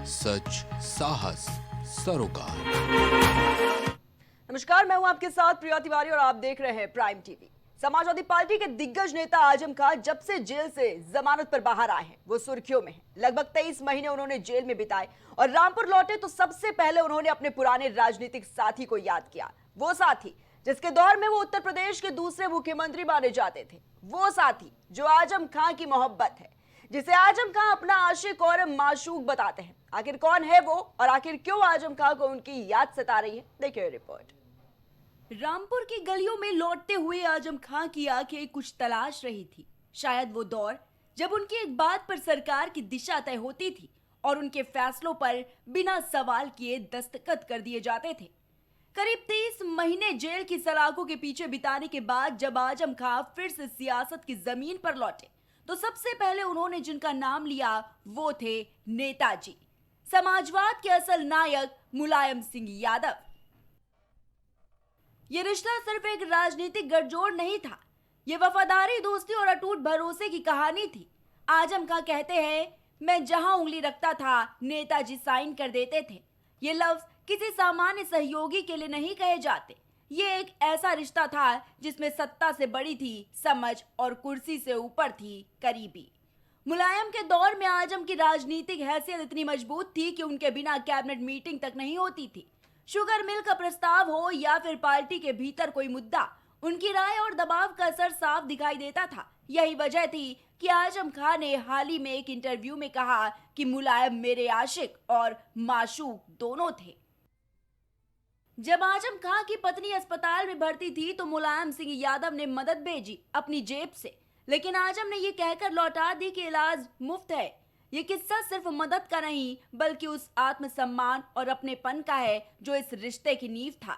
सच, साहस, सरोकार। नमस्कार, मैं हूं आपके साथ प्रिया तिवारी और आप देख रहे हैं प्राइम टीवी। समाजवादी पार्टी के दिग्गज नेता आजम खान जब से जेल से जमानत पर बाहर आए हैं वो सुर्खियों में हैं। लगभग 23 महीने उन्होंने जेल में बिताए और रामपुर लौटे तो सबसे पहले उन्होंने अपने पुराने राजनीतिक साथी को याद किया। वो साथी जिसके दौर में वो उत्तर प्रदेश के दूसरे मुख्यमंत्री माने जाते थे, वो साथी जो आजम खान की मोहब्बत है, जिसे आजम खान अपना आशिक और माशूक बताते हैं। आखिर कौन है वो और आखिर क्यों आजम खान को उनकी याद सता रही है, देखिए रिपोर्ट। रामपुर की गलियों में लौटते हुए आजम खान की आंखें कुछ तलाश रही थी। शायद वो दौर जब उनकी एक बात पर सरकार की दिशा तय होती थी और उनके फैसलों पर बिना सवाल किए दस्तखत कर दिए जाते थे। करीब 30 महीने जेल की सलाखों के पीछे बिताने के बाद जब आजम खान फिर से सियासत की जमीन पर लौटे तो सबसे पहले उन्होंने जिनका नाम लिया वो थे नेताजी, समाजवाद के असल नायक मुलायम सिंह यादव। ये रिश्ता सिर्फ एक राजनीतिक गठजोड़ नहीं था, ये वफादारी, दोस्ती और अटूट भरोसे की कहानी थी। आजम खान कहते हैं, मैं जहां उंगली रखता था नेताजी साइन कर देते थे। ये लफ्ज किसी सामान्य सहयोगी के लिए नहीं कहे जाते। ये एक ऐसा रिश्ता था जिसमें सत्ता से बड़ी थी समझ और कुर्सी से ऊपर थी करीबी। मुलायम के दौर में आजम की राजनीतिक हैसियत इतनी मजबूत थी कि उनके बिना कैबिनेट मीटिंग तक नहीं होती थी। शुगर मिल का प्रस्ताव हो या फिर पार्टी के भीतर कोई मुद्दा, उनकी राय और दबाव का असर साफ दिखाई देता था। यही वजह थी कि आजम खान ने हाल ही में एक इंटरव्यू में कहा कि मुलायम मेरे आशिक और माशूक दोनों थे। जब आजम खान की पत्नी अस्पताल में भर्ती थी तो मुलायम सिंह यादव ने मदद भेजी अपनी जेब से, लेकिन आजम ने ये कहकर लौटा दी कि इलाज मुफ्त है। ये किस्सा सिर्फ मदद का नहीं बल्कि उस आत्मसम्मान और अपनेपन का है जो इस रिश्ते की नींव था।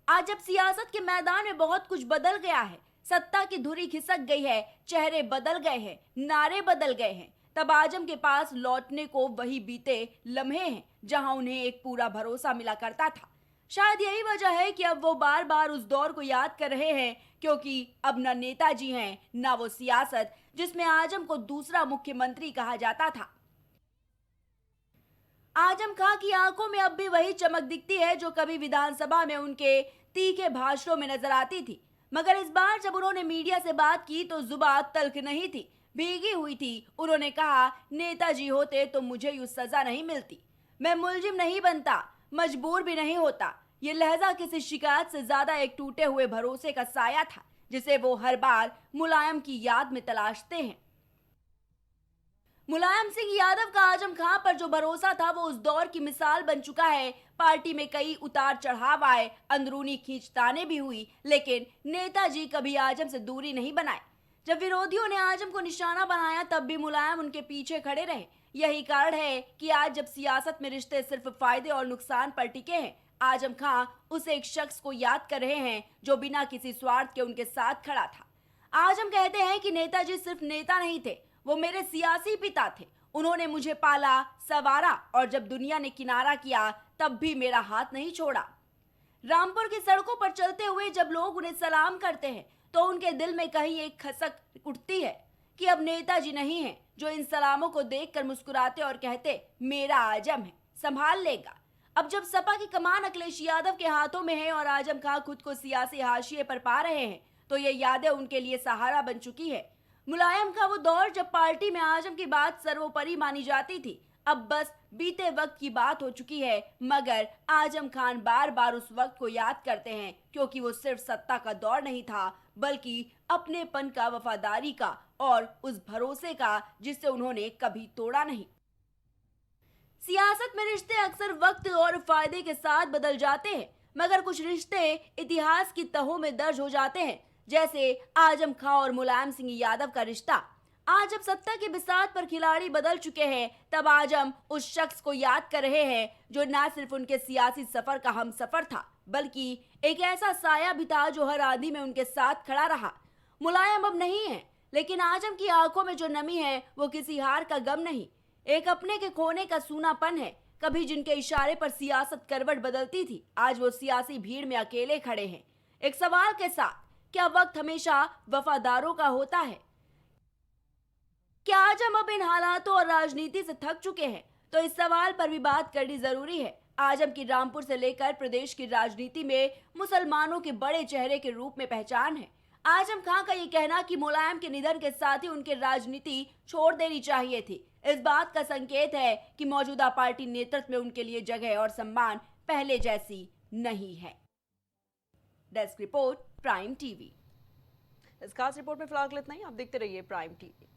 आज जब सियासत के मैदान में बहुत कुछ बदल गया है, सत्ता की धुरी खिसक गई है, चेहरे बदल गए हैं, नारे बदल गए हैं, तब आजम के पास लौटने को वही बीते लम्हे हैं जहां उन्हें एक पूरा भरोसा मिला करता था। शायद यही वजह है कि अब वो बार बार उस दौर को याद कर रहे हैं, क्योंकि अब न नेताजी हैं न वो सियासत जिसमें आजम को दूसरा मुख्यमंत्री कहा जाता था। आजम खान की आंखों में अब भी वही चमक दिखती है जो कभी विधानसभा में उनके तीखे भाषणों में नजर आती थी, मगर इस बार जब उन्होंने मीडिया से बात की तो जुबान तल्ख नहीं थी, भीगी हुई थी। उन्होंने कहा, नेताजी होते तो मुझे यूं सजा नहीं मिलती, मैं मुलजिम नहीं बनता, मजबूर भी नहीं होता। ये लहजा किसी शिकायत से ज्यादा एक टूटे हुए भरोसे का साया था जिसे वो हर बार मुलायम की याद में तलाशते हैं। मुलायम सिंह यादव का आजम खान पर जो भरोसा था वो उस दौर की मिसाल बन चुका है। पार्टी में कई उतार चढ़ाव आए, अंदरूनी खींचताने भी हुई, लेकिन नेताजी कभी आजम से दूरी नहीं बनाए। जब विरोधियों ने आजम को निशाना बनाया तब भी मुलायम उनके पीछे खड़े रहे। यही कारण है कि आज जब सियासत में रिश्ते सिर्फ फायदे और नुकसान पर टिके हैं, आजम खान उस एक शख्स को याद कर रहे हैं जो बिना किसी स्वार्थ के उनके साथ खड़ा था। आजम कहते हैं कि नेताजी सिर्फ नेता नहीं थे, वो मेरे सियासी पिता थे। उन्होंने मुझे पाला, संवारा और जब दुनिया ने किनारा किया तब भी मेरा हाथ नहीं छोड़ा। रामपुर की सड़कों पर चलते हुए जब लोग उन्हें सलाम करते हैं तो उनके दिल में कहीं एक खसक उठती है कि अब नेताजी नहीं है जो इन सलामों को देखकर मुस्कुराते और कहते, मेरा आजम है, संभाल लेगा। अब जब सपा की कमान अखिलेश यादव के हाथों में है और आजम खान खुद को सियासी हाशिए पर पा रहे हैं तो ये यादें उनके लिए सहारा बन चुकी है। मुलायम का वो दौर जब पार्टी में आजम की बात सर्वोपरि मानी जाती थी, अब बस बीते वक्त की बात हो चुकी है, मगर आजम खान बार बार उस वक्त को याद करते हैं क्योंकि वो सिर्फ सत्ता का दौर नहीं था बल्कि अपनेपन का, वफादारी का और उस भरोसे का जिसे उन्होंने कभी तोड़ा नहीं। सियासत में रिश्ते अक्सर वक्त और फायदे के साथ बदल जाते हैं, मगर कुछ रिश्ते इतिहास की तहों में दर्ज हो जाते हैं, जैसे आजम खान और मुलायम सिंह यादव का रिश्ता। आज जब सत्ता की बिसात पर खिलाड़ी बदल चुके हैं तब आजम उस शख्स को याद कर रहे हैं जो न सिर्फ उनके सियासी सफर का हमसफर था बल्कि एक ऐसा साया भी था जो हर आदमी में उनके साथ खड़ा रहा। मुलायम अब नहीं है, लेकिन आजम की आंखों में जो नमी है वो किसी हार का गम नहीं, एक अपने के खोने का सूनापन है। कभी जिनके इशारे पर सियासत करवट बदलती थी, आज वो सियासी भीड़ में अकेले खड़े हैं एक सवाल के साथ, क्या वक्त हमेशा वफादारों का होता है? क्या आज हम अब इन हालातों और राजनीति से थक चुके हैं तो इस सवाल पर भी बात करनी जरूरी है। आजम की रामपुर से लेकर प्रदेश की राजनीति में मुसलमानों के बड़े चेहरे के रूप में पहचान है। आजम खां का ये कहना कि मुलायम के निधन के साथ ही उनके राजनीति छोड़ देनी चाहिए थी, इस बात का संकेत है कि मौजूदा पार्टी नेतृत्व में उनके लिए जगह और सम्मान पहले जैसी नहीं है। Desk report, prime TV. इस खास रिपोर्ट में फिलहाल इतना ही। आप देखते रहिए प्राइम टीवी।